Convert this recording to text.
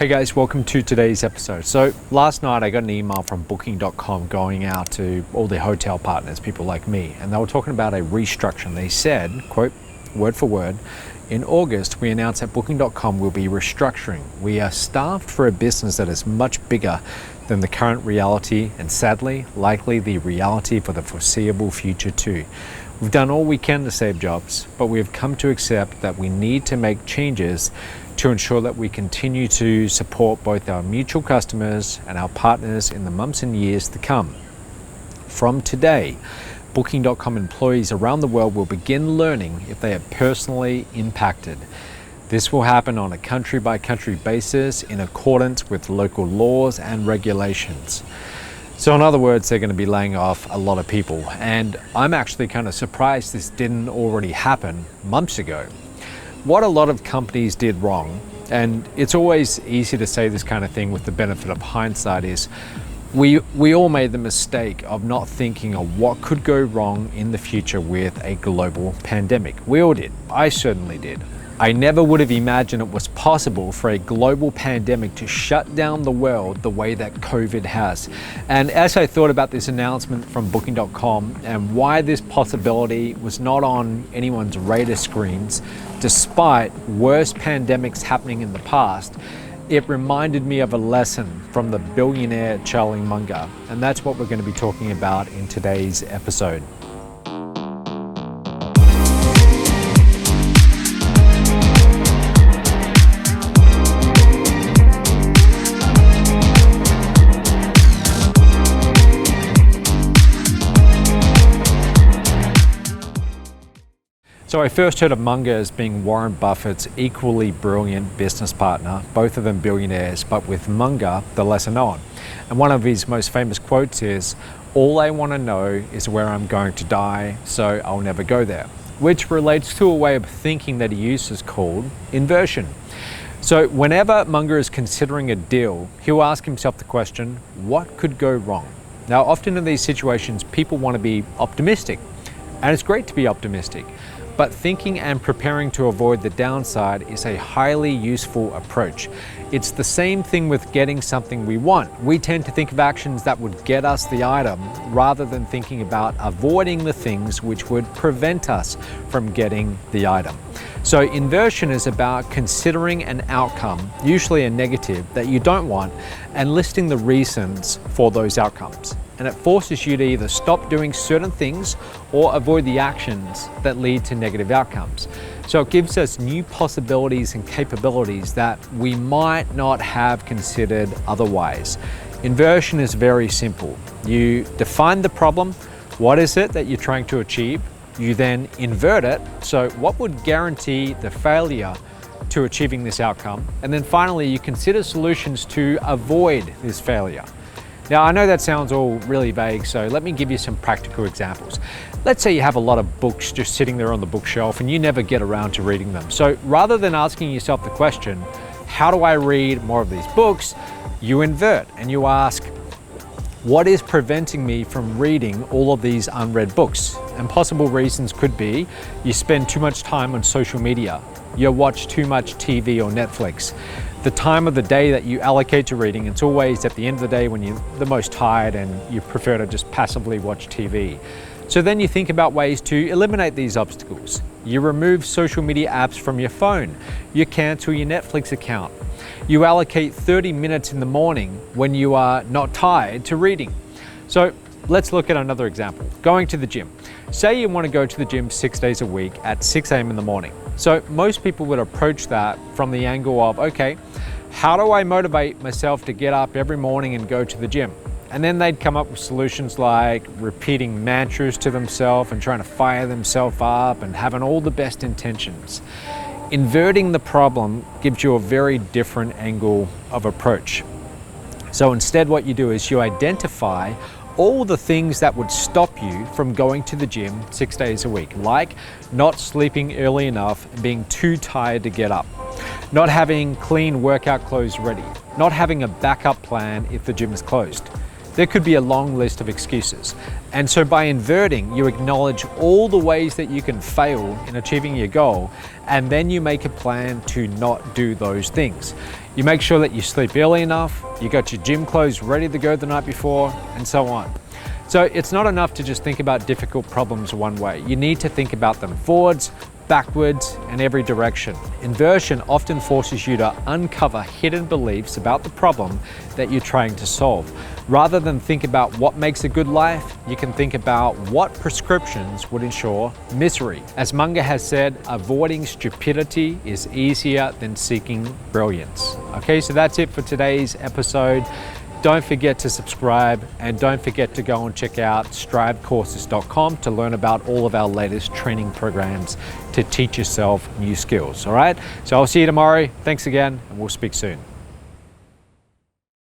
Hey guys, welcome to today's episode. So last night I got an email from booking.com going out to all their hotel partners, people like me, and they were talking about a restructuring. They said, quote, word for word, in August we announced that booking.com will be restructuring. We are staffed for a business that is much bigger than the current reality and sadly, likely the reality for the foreseeable future too. We've done all we can to save jobs, but we have come to accept that we need to make changes to ensure that we continue to support both our mutual customers and our partners in the months and years to come. From today, Booking.com employees around the world will begin learning if they are personally impacted. This will happen on a country-by-country basis in accordance with local laws and regulations. So in other words, they're going to be laying off a lot of people. And I'm actually kind of surprised this didn't already happen months ago. What a lot of companies did wrong, and it's always easy to say this kind of thing with the benefit of hindsight, is we all made the mistake of not thinking of what could go wrong in the future with a global pandemic. We all did. I certainly did. I never would have imagined it was possible for a global pandemic to shut down the world the way that COVID has. And as I thought about this announcement from Booking.com and why this possibility was not on anyone's radar screens, despite worse pandemics happening in the past, it reminded me of a lesson from the billionaire Charlie Munger. And that's what we're going to be talking about in today's episode. So I first heard of Munger as being Warren Buffett's equally brilliant business partner, both of them billionaires, but with Munger, the lesser known. And one of his most famous quotes is, "All I want to know is where I'm going to die, so I'll never go there," which relates to a way of thinking that he uses called inversion. So whenever Munger is considering a deal, he'll ask himself the question, what could go wrong? Now, often in these situations, people want to be optimistic, and it's great to be optimistic. But thinking and preparing to avoid the downside is a highly useful approach. It's the same thing with getting something we want. We tend to think of actions that would get us the item rather than thinking about avoiding the things which would prevent us from getting the item. So inversion is about considering an outcome, usually a negative, that you don't want and listing the reasons for those outcomes. And it forces you to either stop doing certain things or avoid the actions that lead to negative outcomes. So it gives us new possibilities and capabilities that we might not have considered otherwise. Inversion is very simple. You define the problem. What is it that you're trying to achieve? You then invert it. So what would guarantee the failure to achieving this outcome? And then finally, you consider solutions to avoid this failure. Now, I know that sounds all really vague, so let me give you some practical examples. Let's say you have a lot of books just sitting there on the bookshelf and you never get around to reading them. So rather than asking yourself the question, how do I read more of these books? You invert and you ask, what is preventing me from reading all of these unread books? And possible reasons could be you spend too much time on social media, you watch too much TV or Netflix. The time of the day that you allocate to reading, it's always at the end of the day when you're the most tired and you prefer to just passively watch TV. So then you think about ways to eliminate these obstacles. You remove social media apps from your phone. You cancel your Netflix account. You allocate 30 minutes in the morning when you are not tired to reading. So let's look at another example. Going to the gym. Say you want to go to the gym 6 days a week at 6 a.m. in the morning. So most people would approach that from the angle of, okay, how do I motivate myself to get up every morning and go to the gym? And then they'd come up with solutions like repeating mantras to themselves and trying to fire themselves up and having all the best intentions. Inverting the problem gives you a very different angle of approach. So instead what you do is you identify all the things that would stop you from going to the gym 6 days a week, like not sleeping early enough and being too tired to get up, not having clean workout clothes ready, not having a backup plan if the gym is closed. there could be a long list of excuses. And so by inverting, you acknowledge all the ways that you can fail in achieving your goal, and then you make a plan to not do those things. You make sure that you sleep early enough, you got your gym clothes ready to go the night before, and so on. So it's not enough to just think about difficult problems one way. You need to think about them forwards, backwards, and every direction. Inversion often forces you to uncover hidden beliefs about the problem that you're trying to solve. Rather than think about what makes a good life, you can think about what prescriptions would ensure misery. As Munger has said, avoiding stupidity is easier than seeking brilliance. Okay, so that's it for today's episode. Don't forget to subscribe, and don't forget to go and check out strivecourses.com to learn about all of our latest training programs to teach yourself new skills. All right, so I'll see you tomorrow. Thanks again, and we'll speak soon.